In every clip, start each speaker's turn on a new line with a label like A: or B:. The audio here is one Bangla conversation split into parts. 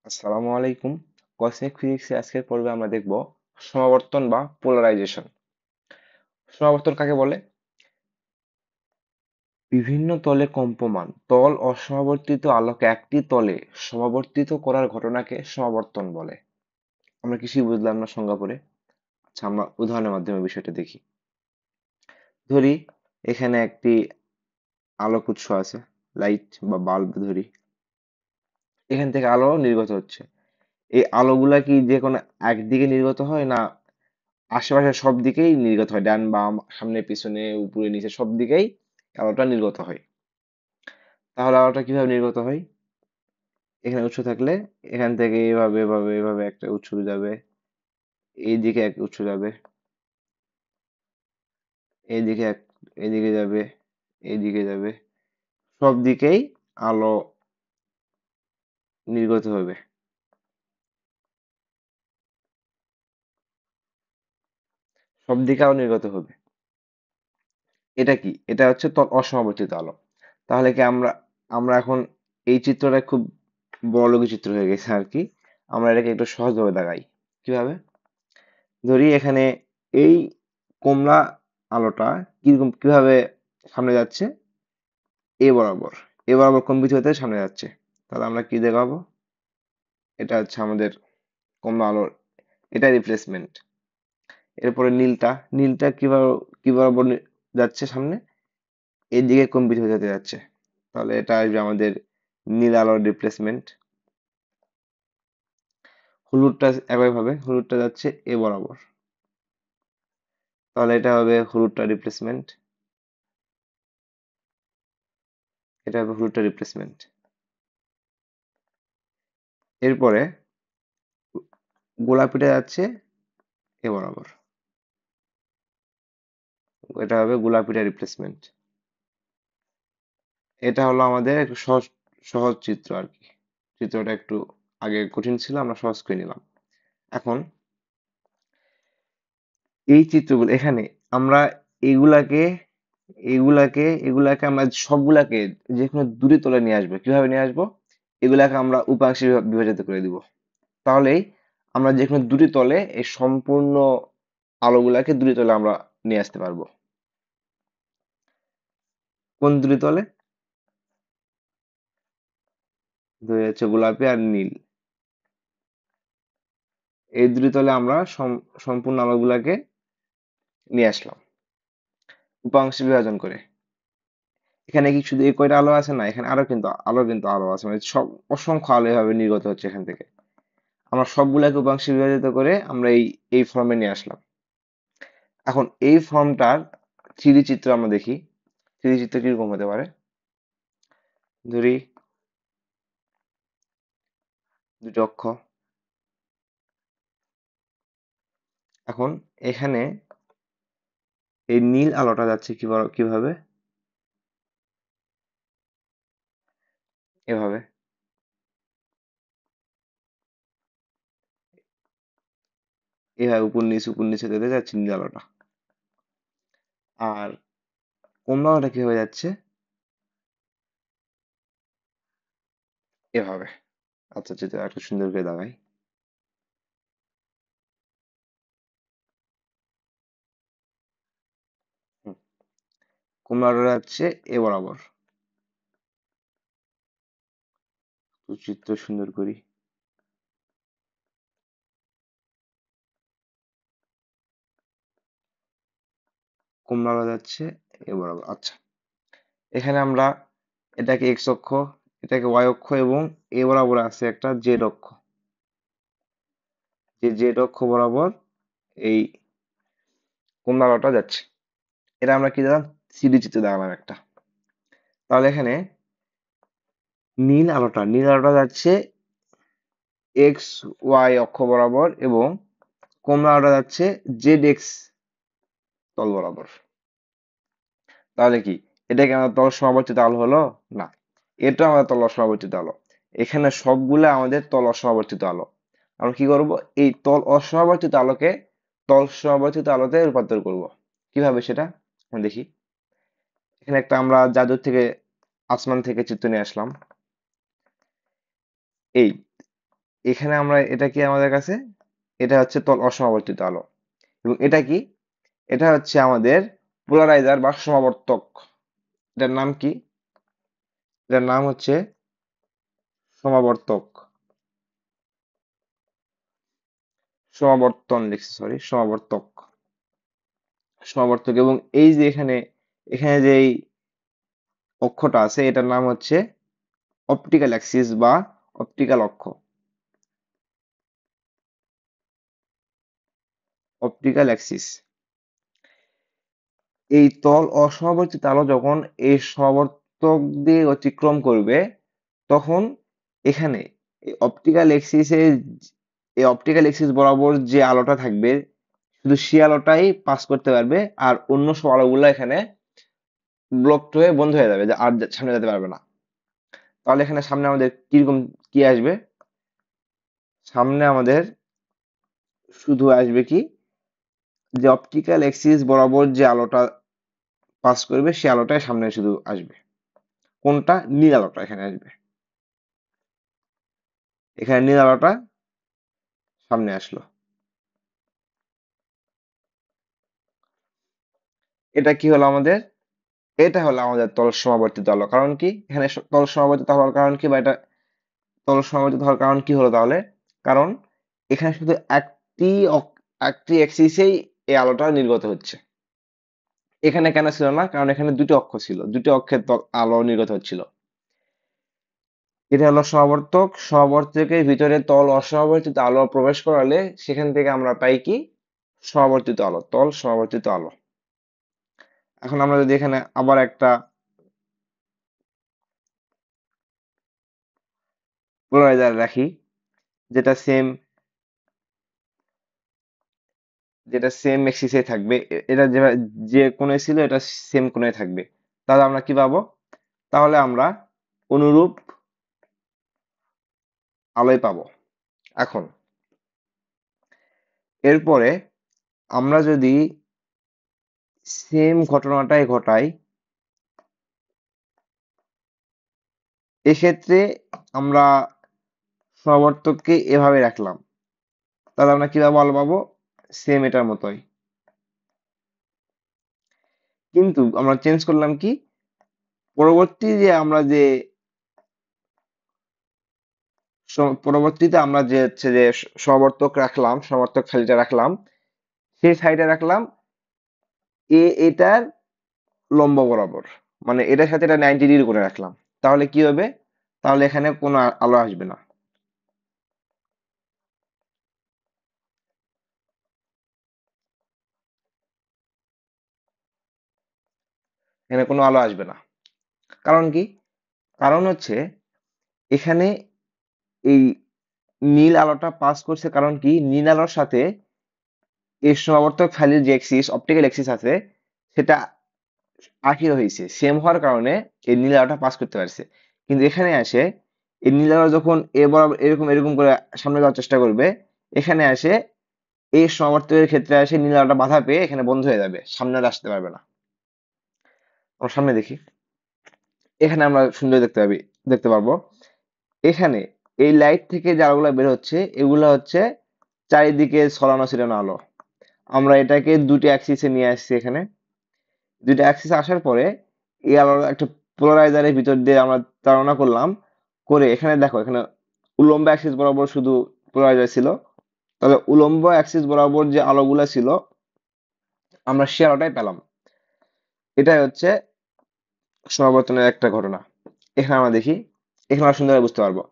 A: আসসালামু আলাইকুম। কসমিক ফিজিক্সে আজকের পর্বে আমরা দেখব সমাবর্তন বা পোলারাইজেশন। সমাবর্তন কাকে বলে? বিভিন্ন তলে কম্পমান তল অসমাবর্তিত আলোকে একটি তলে সমাবর্তিত করার ঘটনাকে সমাবর্তন বলে। আমরা কিছুই বুঝলাম না সংজ্ঞা পড়ে। আচ্ছা, আমরা উদাহরণের মাধ্যমে বিষয়টা দেখি। ধরি এখানে একটি আলোক উৎস আছে, লাইট বা বাল্ব ধরি। এখান থেকে আলো নির্গত হচ্ছে। এই আলোগুলা কি যে কোনো একদিকে নির্গত হয়, না আশেপাশে সব দিকেই নির্গত হয়? ডান বাম সামনে পিছনে উপরে নিচে সব দিকেই আলোটা নির্গত হয়। তাহলে আলোটা কিভাবে নির্গত হয়? এখানে উৎস থাকলে এখান থেকে এভাবে এভাবে এভাবে একটা উৎস যাবে, এইদিকে এক উৎস যাবে, এইদিকে এক, এইদিকে যাবে, এইদিকে যাবে, সব দিকেই আলো নির্গত হবে। সব দিকে আলো নির্গত হবে। এটা কি? এটা হচ্ছে অসমাবর্তিত আলো। তাহলে কি আমরা আমরা এখন এই চিত্রটা খুব বড়লোকি চিত্র হয়ে গেছে আর কি। আমরা এটাকে একটু সহজভাবে দেখাই। কিভাবে? ধরি এখানে এই কমলা আলোটা কিভাবে সামনে যাচ্ছে? এ বরাবর। এ বরাবর কম্পিত হতে সামনে যাচ্ছে। তাহলে আমরা কি দেখাবো? এটা হচ্ছে আমাদের কমলা আলোর, এটা রিপ্লেসমেন্ট। এরপরে নীলটা, নীলটা কিভাবে কি বরাবর যাচ্ছে সামনে? এদিকে কম্পিত হতে যাচ্ছে। তাহলে এটা আসবে আমাদের নীল আলোর রিপ্লেসমেন্ট। হলুদটা একইভাবে, হলুদটা যাচ্ছে এ বরাবর। তাহলে এটা হবে হলুদটা রিপ্লেসমেন্ট। এটা হবে হলুদটা রিপ্লেসমেন্ট। এরপরে গোলাপিটা যাচ্ছে এ বরাবর। এটা হবে গোলাপিটা রিপ্লেসমেন্ট। এটা হলো আমাদের একটু সহজ সহজ চিত্র আর কি। চিত্রটা একটু আগে কঠিন ছিল, আমরা সহজ করে নিলাম। এখন এই চিত্রগুলো এখানে আমরা এগুলাকে এগুলাকে আমরা সবগুলাকে যে কোনো দূরে তলে নিয়ে আসবো। কিভাবে নিয়ে আসবো? এগুলাকে আমরা উপাংশে বিভাজিত করে দিব। তাহলেই আমরা যে কোনো দুটি তলে এই সম্পূর্ণ আলোগুলাকে দুটি তলে আমরা নিয়ে আসতে পারবো। কোন দুটি তলে? দুই হচ্ছে গোলাপি আর নীল। এই দুটি তলে আমরা সম্পূর্ণ আলোগুলাকে নিয়ে আসলাম উপাংশে বিভাজন করে। এখানে কি শুধু এই কয়টা আলো আছে? না, এখানে আরো কিন্তু আলো আছে, মানে সব অসংখ্য আলো এভাবে নির্গত হচ্ছে এখান থেকে। আমরা সবগুলাকে উপাংশে বিভাজিত করে আমরা এই ফর্মে নিয়ে আসলাম। এখন এই ফর্মটার থ্রি চিত্র আমরা দেখি। থ্রি চিত্র কিরকম হতে পারে? ধরি দুটো অক্ষ। এখন এখানে এই নীল আলোটা যাচ্ছে কিভাবে? এভাবে। এভাবে উপর নিচে যেতে যাচ্ছে নীল আলোটা। আর কমলা আলোটা কিভাবে যাচ্ছে? এভাবে। আচ্ছা, চিত্র একটু সুন্দর করে দেখাই। হুম, কমলা আলোটা যাচ্ছে এ বরাবর। তো চিত্র সুন্দর করি। কমলা আলো যাচ্ছে এ বরাবর। আচ্ছা, এখানে আমরা এটাকে এক্স অক্ষ, এটাকে ওয়াই অক্ষ, এবং এ বরাবর আছে একটা জেড অক্ষ। যে জেড অক্ষ বরাবর এই কমলা আলোটা যাচ্ছে। এটা আমরা কি দিলাম? থ্রি চিত্র দেখালাম একটা। তাহলে এখানে নীল আলোটা যাচ্ছে এক্স ওয়াই অক্ষ বরাবর, এবং কমলা আলোটা যাচ্ছে জেড এক্স তল বরাবর। তাহলে কি এটা কি আমাদের তল সমাবর্তিত আলো হলো? না, এটা আমাদের তল অসমাবর্তিত আলো। এখানে সবগুলা আমাদের তল অসমাবর্তিত আলো। আমরা কি করব? এই তল অসমাবর্তিত আলোকে তল সমাবর্তিত আলোতে রূপান্তর করব। কিভাবে সেটা আমরা দেখি। এখানে একটা আমরা জাদুর থেকে, আসমান থেকে চিত্র নিয়ে আসলাম। এই এখানে আমরা এটা কি আমাদের কাছে, এটা হচ্ছে তল অসমাবর্তিত আলো। এবং এটা কি, এটা হচ্ছে আমাদের পোলারাইজার বা সমাবর্তক। এটার নাম কি? এটার নাম হচ্ছে সমাবর্তক, সমাবর্তন লিখছি, সরি, সমাবর্তক, সমাবর্তক। এবং এই যে এখানে, এখানে যে এই অক্ষটা আছে এটার নাম হচ্ছে অপটিক্যাল অ্যাক্সিস বা অপটিক্যাল অক্ষ, অপটিক্যাল অ্যাক্সিস। এই তল অসমাবর্তিত আলো যখন এই সমাবর্তক দিয়ে অতিক্রম করবে, তখন এখানে এই অপটিক্যাল এক্সিসে, এই অপটিক্যাল এক্সিস বরাবর যে আলোটা থাকবে শুধু সে আলোটাই পাস করতে পারবে, আর অন্য সব আলোগুলো এখানে ব্লকড হয়ে বন্ধ হয়ে যাবে, যে আর সামনে যেতে পারবে না। তাহলে এখানে সামনে আমাদের কিরকম কি আসবে? সামনে আমাদের শুধু আসবে কি, যে অপটিক্যাল এক্সিস বরাবর যে আলোটা পাস করবে সে আলোটাই সামনে শুধু আসবে। কোনটা? নীল আলোটা এখানে আসবে। এখানে নীল আলোটা সামনে আসলো। এটা কি হলো আমাদের? এটা হলো আমাদের তল সমাবর্তিত আলো। কারণ কি এখানে তল সমাবর্তিত হওয়ার কারণ কি, বা এটা তল সমাবর্তিত হওয়ার কারণ কি হলো তাহলে? কারণ এখানে শুধু একটি অ্যাক্সিসেই এই আলোটা নির্গত হচ্ছে। এখানে কেন ছিল না? কারণ এখানে দুটো অক্ষ ছিল, দুটো অক্ষের আলো নির্গত হচ্ছিল। এটা হলো সমাবর্তক। সমাবর্তকের ভিতরে তল অসমাবর্তিত আলো প্রবেশ করালে সেখান থেকে আমরা পাই কি? সমাবর্তিত আলো, তল সমাবর্তিত আলো। এখন আমরা যদি এখানে আবার একটা পোলারাইজার রাখি, যেটা সেম, যেটা সেম এক্সিসে থাকবে, এটা যে কোণে ছিল এটা সেম কোণে থাকবে, তাহলে আমরা কি পাবো? তাহলে আমরা অনুরূপ আলোয় পাবো। এখন এরপরে আমরা যদি সেম ঘটনাটাই ঘটাই, এক্ষেত্রে আমরা সমাবর্তককে এভাবে রাখলাম, তাহলে আমরা কিভাবে আলো পাবো? সেম এটার মতোই। কিন্তু আমরা চেঞ্জ করলাম কি, পরবর্তী যে আমরা যে পরবর্তীতে আমরা যে হচ্ছে যে সমাবর্তক রাখলাম, সমাবর্তক খালিটা রাখলাম, সেই সাইডে রাখলাম এটার লম্ব বরাবর, মানে এটার সাথে এটা 90 ডিগ্রি করে রাখলাম। তাহলে কি হবে? তাহলে এখানে কোনো আলো আসবে না, এখানে কোনো আলো আসবে না। কারণ কি? কারণ হচ্ছে এখানে এই নীল আলোটা পাস করছে, কারণ কি নীল আলোর সাথে এই সমাবর্তক ফাইলের যে এক্সিস, অপটিক্যাল এক্সিস আছে, সেটা একই হয়েছে, সেম হওয়ার কারণে এই নীল আলোটা পাস করতে পারছে। কিন্তু এখানে আসে এই নীল আলো যখন বরাবর এরকম এরকম করে সামনে যাওয়ার চেষ্টা করবে, এখানে আসে এই সমাবর্তকের ক্ষেত্রে আসে নীল আলোটা বাধা পেয়ে এখানে বন্ধ হয়ে যাবে, সামনে আর আসতে পারবে না। আমরা সামনে দেখি, এখানে আমরা সুন্দর দেখতে পারবো এখানে এই লাইট থেকে যে আলোগুলো বের হচ্ছে এগুলো হচ্ছে চারিদিকে ছড়ানো ছিটানো আলো। আমরা এটাকে দুটি অ্যাক্সিসে নিয়ে আসছি। এখানে দুইটা অ্যাক্সিস আসার পরে এই আলোর একটা পোলারাইজারের ভিতর দিয়ে আমরা তাড়না করলাম, করে এখানে দেখো, এখানে উলম্ব অ্যাক্সিস বরাবর শুধু পোলারাইজার ছিল, তাহলে উলম্ব অ্যাক্সিস বরাবর যে আলোগুলা ছিল আমরা সে আলোটাই পেলাম। এটাই হচ্ছে সমাবর্তনের একটা ঘটনা। এখানে আমরা দেখি, এখানে আমরা সুন্দরভাবে বুঝতে পারবো।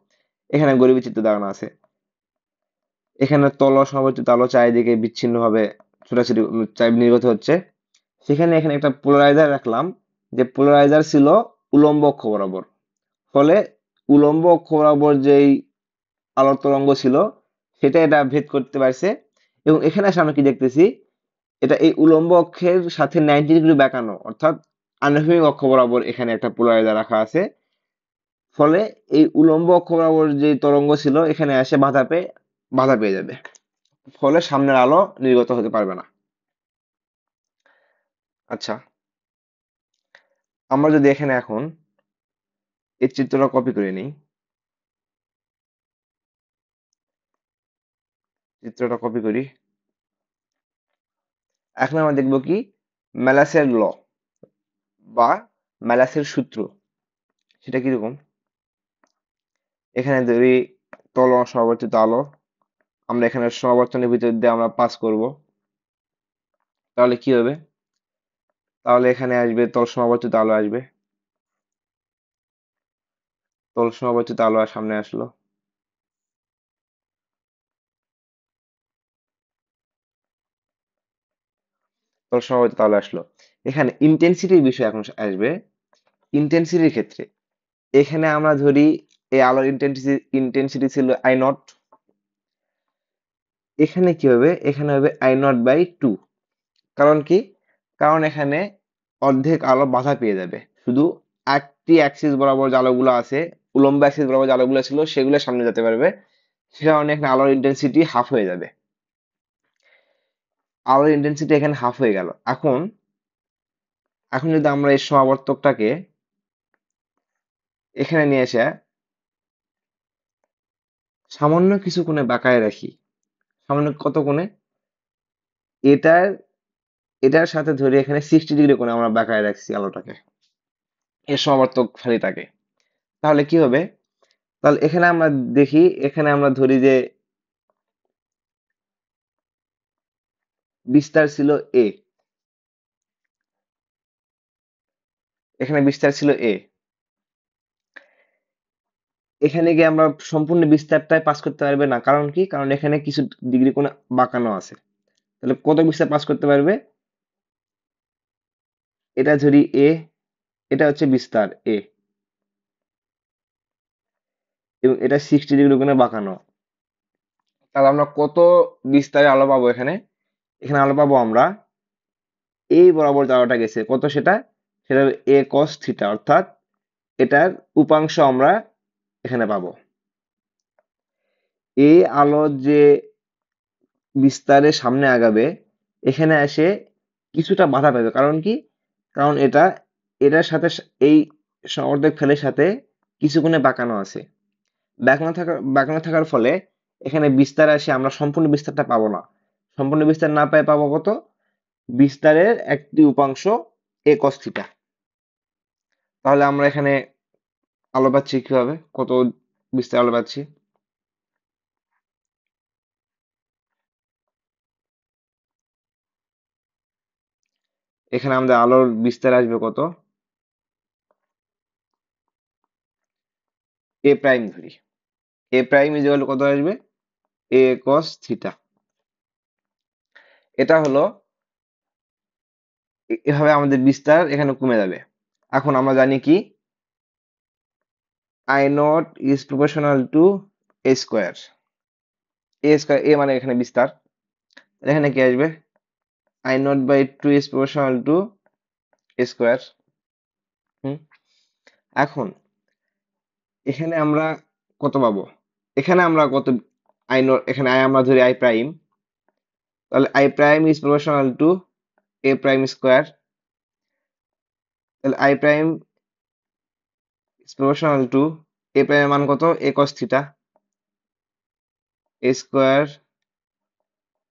A: এখানে গরিবী চিত্র দেখানো আছে। এখানে তল সমাবর্তিত আলো চারিদিকে বিচ্ছিন্নভাবে ছোটাছুটি নির্গত হচ্ছে। সেখানে এখানে একটা পোলারাইজার রাখলাম, যে পোলারাইজার ছিল উলম্ব অক্ষ বরাবর। ফলে উলম্ব অক্ষ বরাবর যেই আলোর তরঙ্গ ছিল সেটা এটা ভেদ করতে পারছে। এবং এখানে এসে আমরা কি দেখতেছি, এটা এই উলম্ব অক্ষের সাথে 90 ডিগ্রি বেঁকানো, অর্থাৎ আনুভূমিক অক্ষ বরাবর এখানে একটা পোলারাইজার রাখা আছে। ফলে এই উলম্ব অক্ষ বরাবর যে তরঙ্গ ছিল এখানে এসে বাধা পেয়ে যাবে, ফলে সামনের আলো নির্গত হতে পারবে না। আচ্ছা, আমরা যদি এখানে এখন এই চিত্রটা কপি করে নিই, চিত্রটা কপি করি। এখন আমরা দেখব কি ম্যালাসের ল বা ম্যালাসের সূত্র, সেটা কিরকম। এখানে ধরি তল সমাবর্তিত আলো, আমরা এখানে সমাবর্তনের ভিতর দিয়ে আমরা পাস করব, তাহলে কি হবে, তাহলে এখানে আসবে তল সমাবর্তিত আলো আসবে, তল সমাবর্তিত আলো আর সামনে আসলো, তল সমাবর্তিত আলো আসলো। এখানে ইন্টেন্সিটির বিষয় এখন আসবে। ইন্টেন্সিটির ক্ষেত্রে এখানে আমরা ধরি এই আলোর ইন্টেন্সিটি ছিল I0, এখানে কি হবে, এখানে হবে I0/2। কারণ কি, কারণ এখানে অর্ধেক আলো বাধা পেয়ে যাবে, শুধু একটি অ্যাক্সিস বরাবর যে আলোগুলো আছে, উলম্ব অ্যাক্সিস বরাবর যে আলোগুলো ছিল সেগুলো সামনে যেতে পারবে, সে কারণে এখানে আলোর ইন্টেন্সিটি হাফ হয়ে যাবে। আলোর ইন্টেন্সিটি এখানে হাফ হয়ে গেল। এখন এখন যদি আমরা এই সমাবর্তকটাকে এখানে নিয়ে এসে সামান্য কিছু কোণে বাঁকায় রাখি, সামান্য কত কোণে, এটার এটার সাথে ধরে এখানে 60 ডিগ্রি কোণে আমরা বাঁকায় রাখছি আলোটাকে, এর সমাবর্তক ফালিটাকে, তাহলে কি হবে, তাহলে এখানে আমরা দেখি, এখানে আমরা ধরি যে বিস্তার ছিল এ, এখানে বিস্তার ছিল এ, এখানে গিয়ে আমরা সম্পূর্ণ বিস্তারটাই পাস করতে পারবে না, কারণ কি, কারণ এখানে কিছু ডিগ্রি কোণ বাঁকানো আছে। তাহলে কত বিস্তার পাস করতে পারবে, এটা ধরি এ, এটা হচ্ছে বিস্তার এ, এবং এটা 60 ডিগ্রি কোণে বাঁকানো। তাহলে আমরা কত বিস্তারে আলো পাবো, এখানে এখানে আলো পাবো আমরা এই বরাবর যে আলোটা গেছে কত, সেটা সেটা এ কস থিটা, অর্থাৎ এটার উপাংশ আমরা এখানে পাবো। এই আলো যে বিস্তারের সামনে আগাবে, এখানে এসে কিছুটা বাধা পাবে, কারণ কি, কারণ এটার সাথে এই সমাবর্তক ফেলের সাথে কিছু কোণে বাঁকানো আছে। বাঁকানো থাকার ফলে এখানে বিস্তার আসে, আমরা সম্পূর্ণ বিস্তারটা পাবো না, সম্পূর্ণ বিস্তার না পাই পাবো কত, বিস্তারের একটি উপাংশ এ কস থিটা। তাহলে আমরা এখানে আলো পাচ্ছি কিভাবে, কত বিস্তার আলো পাচ্ছি, এখানে আমাদের আলোর বিস্তার আসবে কত, এ প্রাইম ধরি, এ প্রাইম ইকুয়াল কত আসবে, এ কস থিটা। এটা হলো, এভাবে আমাদের বিস্তার এখানে কমে যাবে। এখন আমরা জানি কি, I0 is proportional to a square, a মানে এখানে বিস্তার, এখানে কি আসবে, I0/2 is proportional to a square. এখন এখানে আমরা কত পাবো, এখানে আমরা কত, I0, এখানে আই আমরা ধরি আই প্রাইম, তাহলে I prime is proportional to a prime square, তাহলে I prime is proportional to a প্রাইমের মান কত, a cos theta, a square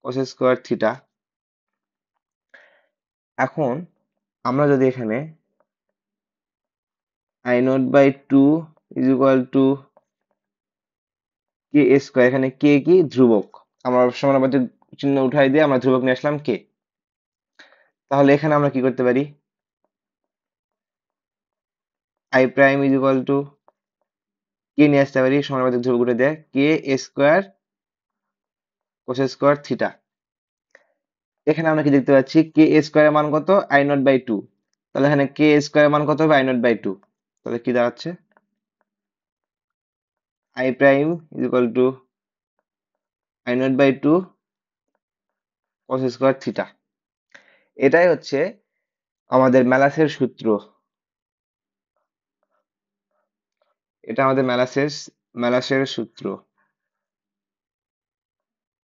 A: cos square theta. এখন আমরা যদি এখানে I0/2 is equal to k square, এখানে কে কি ধ্রুবক, আমরা সমানুপাতিক চিহ্ন উঠাই দিয়ে আমরা ধ্রুবক নিয়ে আসলাম কে, তাহলে এখানে আমরা কি করতে পারি, I prime is equal to k নিয়ে আসতে পারি, সমানুপাতিক ধ্রুবক উঠে দেয়, k square cos square theta. এখানে আমরা কি দেখতে পাচ্ছি, কে স্কোয়ারের মান কত, I0/2, তাহলে এখানে কে স্কোয়ারের মান কত হবে, I0/2, তাহলে কি দাঁড়াচ্ছে, I prime is equal two I0/2 cos square theta. এটাই হচ্ছে আমাদের ম্যালাসের সূত্র, এটা আমাদের ম্যালাসের সূত্র,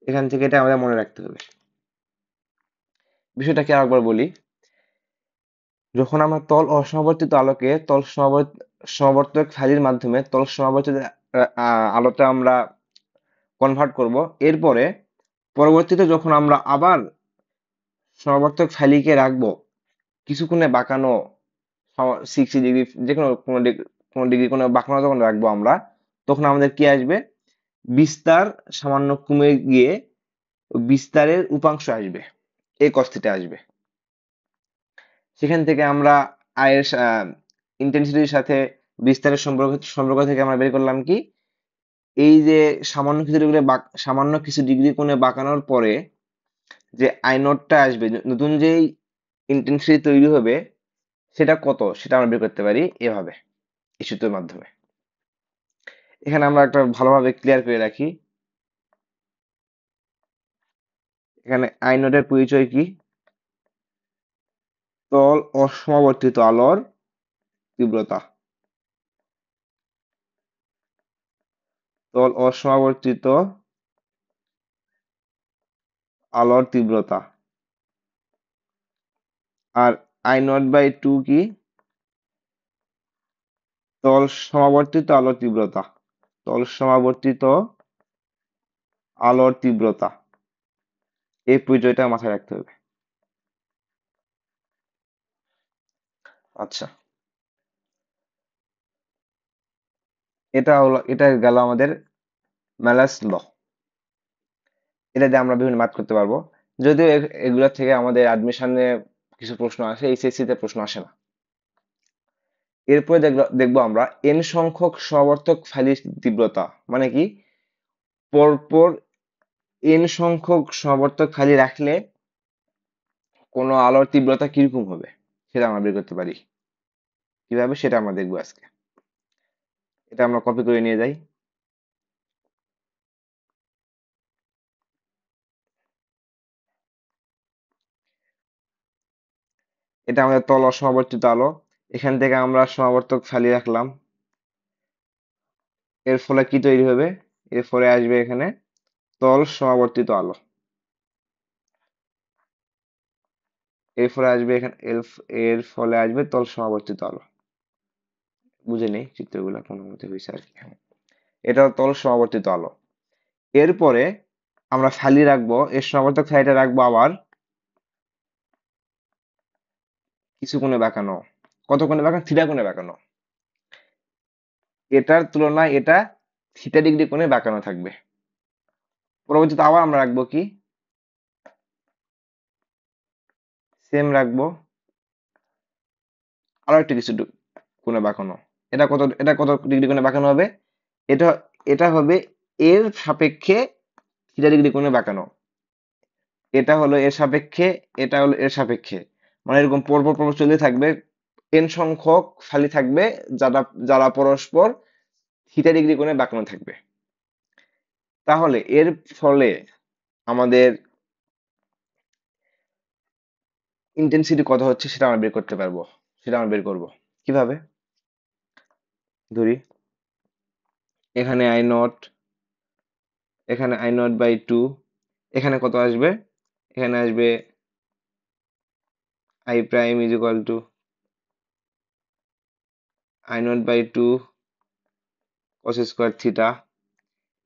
A: এখান থেকে এটা আমাদের মনে রাখতে হবে। বিষয়টাকে আরেকবার বলি, যখন আমরা তল অসমাবর্তিত আলোকে সমাবর্তক ফালির মাধ্যমে তল সমাবর্তিত আলোতে আমরা কনভার্ট করব, এরপরে পরবর্তীতে যখন আমরা আবার সমাবর্তক ফাইলকে রাখবো কিছু কোণে বাঁকানো 60 ডিগ্রি, যে কোনো ডিগ্রি কোনো বাঁকানো যখন রাখবো আমরা, তখন আমাদের কি আসবে? বিস্তার সামান্য কমে গিয়ে বিস্তারের উপাংশ আসবে, এই কস্তিটা আসবে। সেখান থেকে আমরা আয়ের ইন্টেন্সিটির সাথে বিস্তারের সম্পর্ক থেকে আমরা বের করলাম কি, এই যে সামান্য কিছু ডিগ্রি কোণে বাঁকানোর পরে যে আই নটটা আসবে, নতুন যে ইন্টেন্সিটি তৈরি হবে, সেটা কত, সেটা আমরা বের করতে পারি এভাবে, এই সূত্রের মাধ্যমে। এখানে আমরা একটা ভালোভাবে ক্লিয়ার করে রাখি, এখানে আই নটের পরিচয় কি? তল অসমাবর্তিত আলোর তীব্রতা। তল অসমাবর্তিত আলোর তীব্রতা। আর আই নট বাই 2 কি? তল সমাবর্তিত আলোর তীব্রতা। তল সমাবর্তিত আলোর তীব্রতা, এই পরিচয়টা মাথায় রাখতে হবে। আচ্ছা, এটা গেল আমাদের ম্যালাস ল। এটা দিয়ে আমরা বিভিন্ন ম্যাথ করতে পারবো, যদিও এগুলা থেকে আমাদের অ্যাডমিশনে কিছু প্রশ্ন আসে, এইচএসসি তে প্রশ্ন আসে না। এরপরে দেখবো আমরা এন সংখ্যক সমাবর্তক ফাইলের তীব্রতা মানে কি, পরপর এন সংখ্যক সমাবর্তক ফাইল রাখলে কোনো আলোর তীব্রতা কিরকম হবে সেটা আমরা বের করতে পারি। কিভাবে সেটা আমরা দেখবো আজকে। এটা আমরা কপি করে নিয়ে যাই। এটা আমাদের তল অসমাবর্তিত আলো। এখান থেকে আমরা সমাবর্তক ফালি রাখলাম, এর ফলে কি তৈরি হবে? এর ফলে আসবে এখানে তল সমাবর্তিত আলো। এর ফলে আসবে এখানে এর ফলে আসবে তল সমাবর্তিত আলো। বুঝে নেই চিত্রগুলো কোনো মতে হয়েছে আর কি। এটা তল সমাবর্তিত আলো। এরপরে আমরা ফালি রাখবো, এর সমাবর্তক ফালিটা রাখবো আবার কিছু কোণে বাঁকানো। কত কোণে বাঁকানো? থিটা কোণে বাঁকানো। এটার তুলনায় এটা থিটা ডিগ্রি কোণে বাঁকানো থাকবে। পরবর্তীতে আবার আমরা রাখবো কি, সেম রাখবো আরো একটা কিছু কোণে বাঁকানো। এটা কত ডিগ্রি কোণে বাঁকানো হবে? এটা এটা হবে এর সাপেক্ষে থিটা ডিগ্রি কোণে বাঁকানো। এটা হলো এর সাপেক্ষে, এটা হলো এর সাপেক্ষে, মানে এরকম পরপর পরপর চলতে থাকবে। এন সংখ্যক ফালি থাকবে যারা যারা পরস্পর থিটা ডিগ্রি কোণে বাঁকানো থাকবে। তাহলে এর ফলে আমাদের ইন্টেন্সিটি কত হচ্ছে সেটা আমরা বের করতে পারবো। সেটা আমরা বের করবো কিভাবে? ধরি এখানে আই নট, এখানে আই নট বাই 2, এখানে কত আসবে? এখানে আসবে I prime is equal to I naught by 2 cos square theta.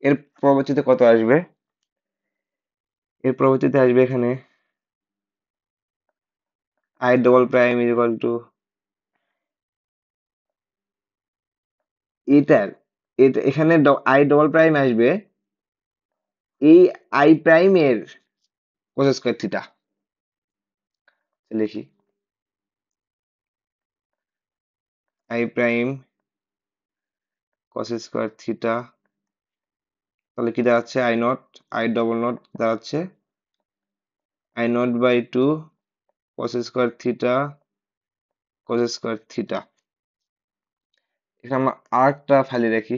A: এর পরবর্তীতে কত আসবে? এর পরবর্তীতে আসবে এখানে I double prime is equal to এটার, এটা এখানে আই ডবল প্রাইম আসবে এই আই প্রাইম এর কস স্কোয়ার থিটা। লিখি I prime cos square theta, তাহলে কি দাঁড়াচ্ছে? I naught, I double naught দাঁড়াচ্ছে I naught by 2 cos square theta cos square theta. এখানে আমরা আরেকটা ফালি রাখি,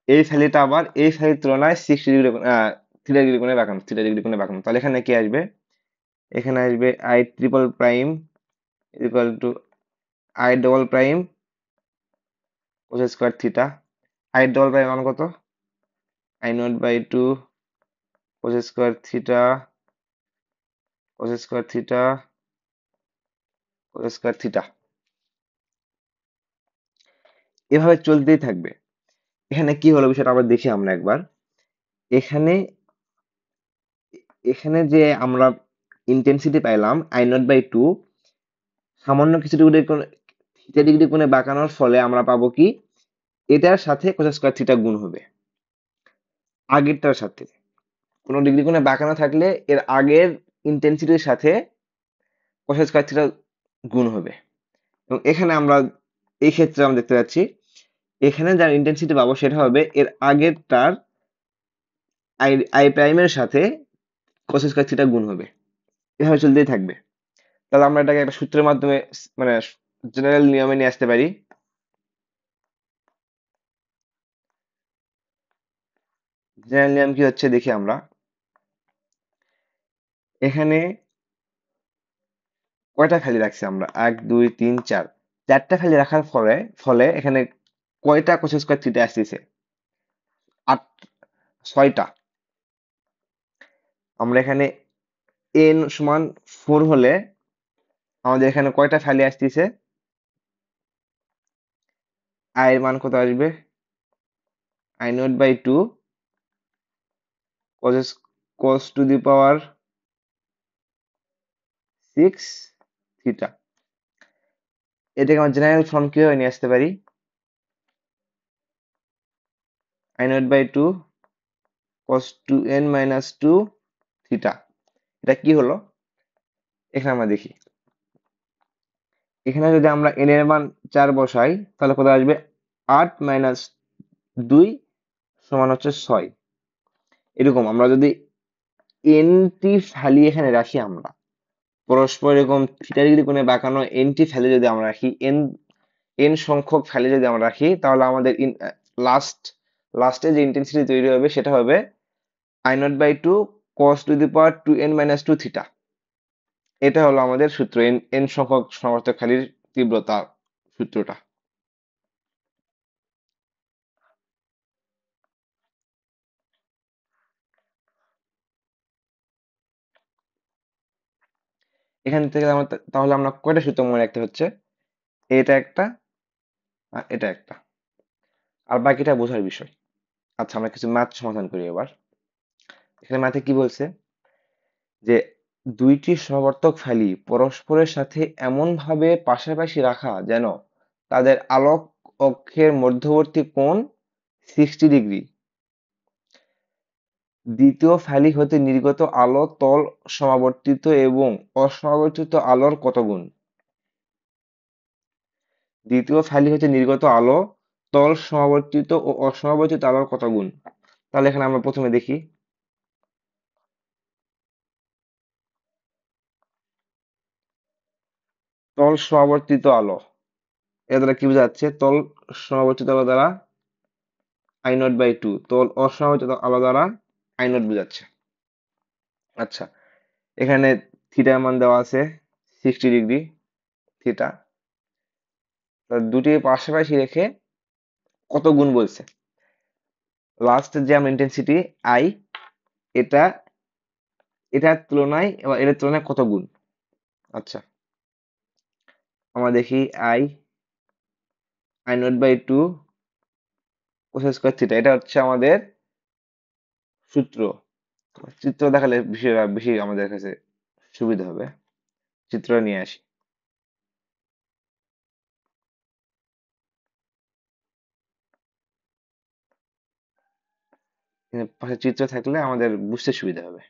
A: এই ফালিটা আবার এই ফালির তুলনায় 60 ডিগ্রি থিটা ডিগ্রি কোণে বাঁকানো, থিটা ডিগ্রি কোণে বাঁকানো। তাহলে এখানে কি আসবে? এখানে আসবে I triple prime equal to I double prime cos square theta. I double prime মান কত? I naught by 2 cos square theta cos square theta cos square theta. এভাবে চলতেই থাকবে। এখানে কি হলো বিষয়টা আবার দেখি আমরা একবার। এখানে এখানে যে আমরা ইন্টেন্সিটি পাইলাম I0/2, সামান্য কিছু ডিগ্রি কোণে, থিটা ডিগ্রি কোণে বাঁকানোর ফলে আমরা পাবো কি, এটার সাথে cos স্কয়ার থিটা গুণ হবে আগেরটার সাথে। কোনো ডিগ্রি কোণে বাঁকানো থাকলে এর আগের ইন্টেন্সিটির সাথে cos স্কয়ার থিটা গুণ হবে। এবং এখানে আমরা এই ক্ষেত্রে আমরা দেখতে পাচ্ছি এখানে যার ইন্টেন্সিটি পাবো সেটা হবে এর আগেরটার আই আই প্রাইমের সাথে cos স্কয়ার থিটা গুণ হবে। এভাবে চলতেই থাকবে। তাহলে আমরা এটাকে একটা সূত্রের মাধ্যমে মানে জেনারেল নিয়মে নিয়ে আসতে পারি। জেনারেল নিয়ম কি হচ্ছে দেখি আমরা। এখানে কয়টা খালি রাখছি আমরা, 1 2 3 4, চারটা খালি রাখার ফলে ফলে এখানে কয়টা cos স্কয়ার থিটা আসতেছে, 8, 6টা। আমরা এখানে n সমান 4 হলে আমাদের এখানে কয়টা খালি আসতেছে, i এর মান কত আসবে, I0/2 cos to the power 6 theta. এটাকে আমরা জেনারেল ফর্ম কিভাবে নিয়ে আসতে পারি, I0/2 cos 2n - 2 থিটা। এটা কি হলো, এখানে আমরা দেখি। এখানে যদি আমরা n এর মান 4 বসাই তাহলে কত আসবে, 8 - 2 সমান হচ্ছে 6। এরকম আমরা যদি n টি ভ্যালু এখানে রাখি, আমরা পরস্পর এরকম থিটা ডিগ্রি কোণে বাঁকানো n টি ভ্যালু যদি আমরা রাখি, n সংখ্যক ভ্যালু যদি আমরা রাখি, তাহলে আমাদের লাস্টে যে ইন্টেন্সিটি তৈরি হবে সেটা হবে I0/2 cos to the power 2n - 2 theta. এটা হলো আমাদের সূত্র, n সংখ্যক সমাবর্তক খালির তীব্রতা সূত্রটা। এখান থেকে আমরা তাহলে আমরা কয়টা সূত্র মনে রাখতে হচ্ছে, এটা একটা আর এটা একটা, আর বাকিটা বোঝার বিষয়। আচ্ছা, আমরা কিছু ম্যাথ সমাধান করি এবার। এখানে ম্যাথে কি বলছে, যে দুইটি সমাবর্তক ফালি পরস্পরের সাথে এমন ভাবে পাশাপাশি রাখা যেন তাদের আলোক অক্ষের মধ্যবর্তী কোণ 60 ডিগ্রি। দ্বিতীয় ফালি হতে নির্গত আলো তল সমাবর্তিত এবং অসমাবর্তিত আলোর কত গুণ। দ্বিতীয় ফালি হতে নির্গত আলো তল সমাবর্তিত ও অসমাবর্তিত আলোর কত গুণ। তাহলে এখানে আমরা প্রথমে দেখি, তল সমাবর্তিত আলো, এর দ্বারা কি বোঝা যাচ্ছে, তল সমাবর্তিত আলো দ্বারা I0/2, তল অসমাবর্তিত আলো দ্বারা I0 বোঝাচ্ছে। আচ্ছা, এখানে থিটার মান দেওয়া আছে 60 ডিগ্রি থিটা। দুটি পাশাপাশি রেখে কত গুণ বলছে, লাস্ট যে আমরা ইন্টেন্সিটি আই, এটা এটার তুলনায় এবার এটার তুলনায় কত গুণ। আচ্ছা, আমরা দেখি I0/2 cos স্কয়ার থিটা, এটা হচ্ছে আমাদের সূত্র। চিত্র দেখালে বেশি বেশি আমাদের কাছে সুবিধা হবে, চিত্র নিয়ে আসি। পাশে চিত্র থাকলে আমাদের বুঝতে সুবিধা হবে।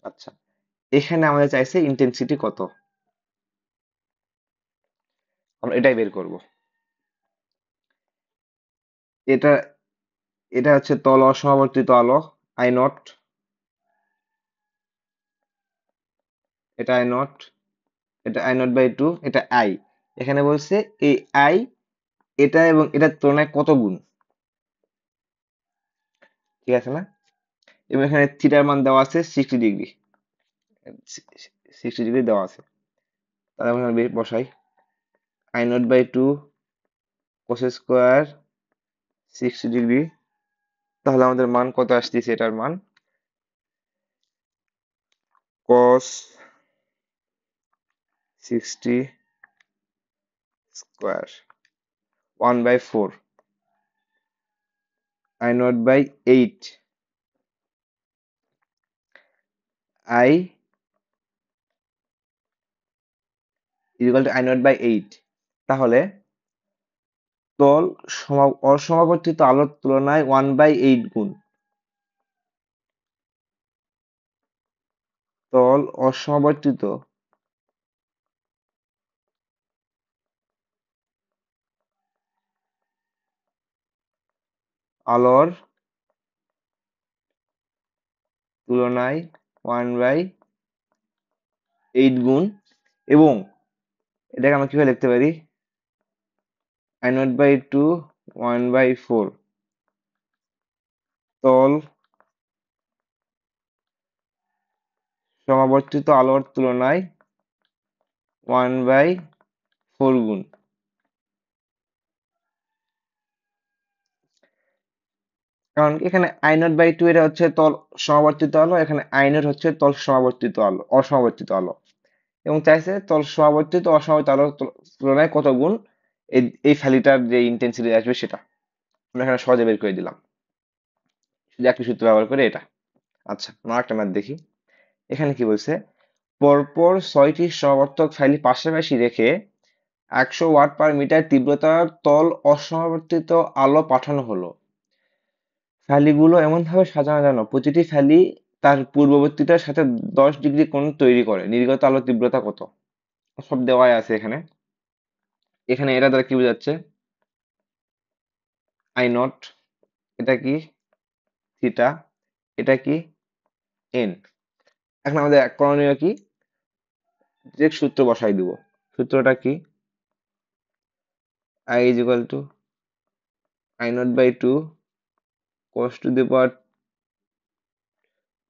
A: আচ্ছা, এখানে আমাদের চাইছে ইন্টেন্সিটি কত, আমরা এটাই বের করব। এটা এটা হচ্ছে তল অসমাবর্তিত আলো I0, এটা I0, এটা I0/2, এটা আই। এখানে বলছে এই আই এটা এবং এটার তুলনায় কত গুণ, ঠিক আছে না। এবং এখানে থিটার মান দেওয়া আছে 60 ডিগ্রি, 60 ডিগ্রি দেওয়া আছে। তাহলে আমরা বসাই I0/2 cos স্কোয়ার 60 ডিগ্রি। তাহলে আমাদের মান কত আসতেছে? এটার মান cos 60 square 1/4 I0/8 I I0/8। তাহলে তল অসমাবর্তিত আলোর তুলনায় 1/8 গুণ। তল অসমাবর্তিত আলোর তুলনায় 1/8 গুণ, এবং এটাকে আমরা কিভাবে লিখতে পারি? I0/2 1/4 তল সমাবর্তিত আলোর তুলনায় 1/4 গুণ। কারণ এখানে I0/2 এটা হচ্ছে তল সমাবর্তিত আলো, এখানে I0 হচ্ছে তল সমাবর্তিত আলো, অসমাবর্তিত আলো, এবং চাইছে তল সমাবর্তিত অসমাবর্তিত আলোর তুলনায় কত গুণ এই ফ্যালিটার যে ইন্টেন্সিটি আসবে সেটা আমরা এখানে সহজে বের করে দিলাম শুধু একই সূত্র ব্যবহার করে এটা। আচ্ছা, আমরা একটা ম্যাথ দেখি। এখানে কি বলছে? পরপর 6টি সমাবর্তক ফাইল পাশাপাশি রেখে 100 ওয়াট/মিটার তীব্রতার তল অসমাবর্তিত আলো পাঠানো হলো। ফ্যালিগুলো এমনভাবে সাজানো যেন প্রতিটি ফ্যালি তার পূর্ববর্তীটার সাথে 10 ডিগ্রি কোণ তৈরি করে। নির্গত আলোর তীব্রতা কত? সব দেওয়াই আছে এখানে। এখানে এটা দ্বারা কি বোঝাচ্ছে? I0, এটা কি থিটা, এটা কি এন। এখন আমাদের করণীয় কি? যে সূত্র বসাই দিব। সূত্রটা কি? I is equal to I0/2 cos to the power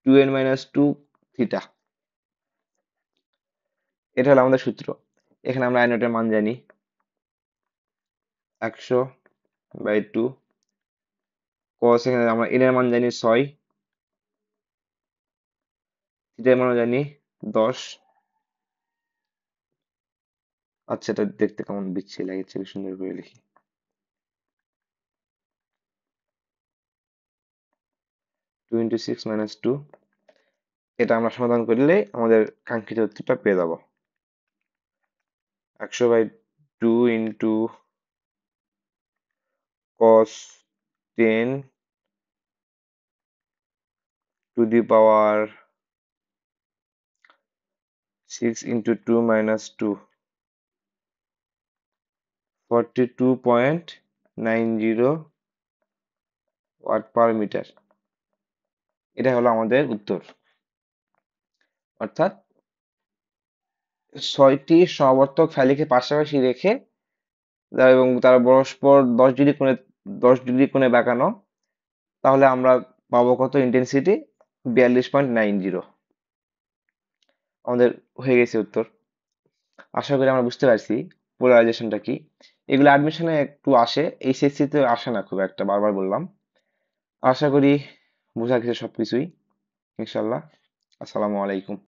A: 2n - 2 theta. এটা হলো আমাদের সূত্র। এখানে আমরা I0 এর মান জানি 100/2 cos, এখানে আমরা n এর মান জানি 6, থিটার মান জানি 10। আচ্ছা, এটা দেখতে কেমন বিচ্ছিরি লাগছে, সুন্দর করে লিখি। 2 × 6 - 2। এটা আমরা সমাধান করলে আমাদের কাঙ্ক্ষিত উত্তরটা পেয়ে যাব। 100/2 into cos 10 to the power 6 into 2 minus 2, 42.90 ওয়াট/মিটার। এটা হলো আমাদের উত্তর। অর্থাৎ 6টি সমাবর্তক ফ্যালিকে পাশাপাশি রেখে এবং তারা পরস্পর 10 ডিগ্রি কোণে বাঁকানো, তাহলে আমরা পাবো কত ইন্টেন্সিটি? 42.90। আমাদের হয়ে গেছে উত্তর। আশা করি আমরা বুঝতে পারছি পোলারাইজেশনটা কি। এগুলো অ্যাডমিশনে একটু আসে, এইচএসসি তে আসে না খুব একটা, বারবার বললাম। আশা করি বোঝা গেছে সবকিছুই, ইনশাল্লাহ। আসসালামু আলাইকুম।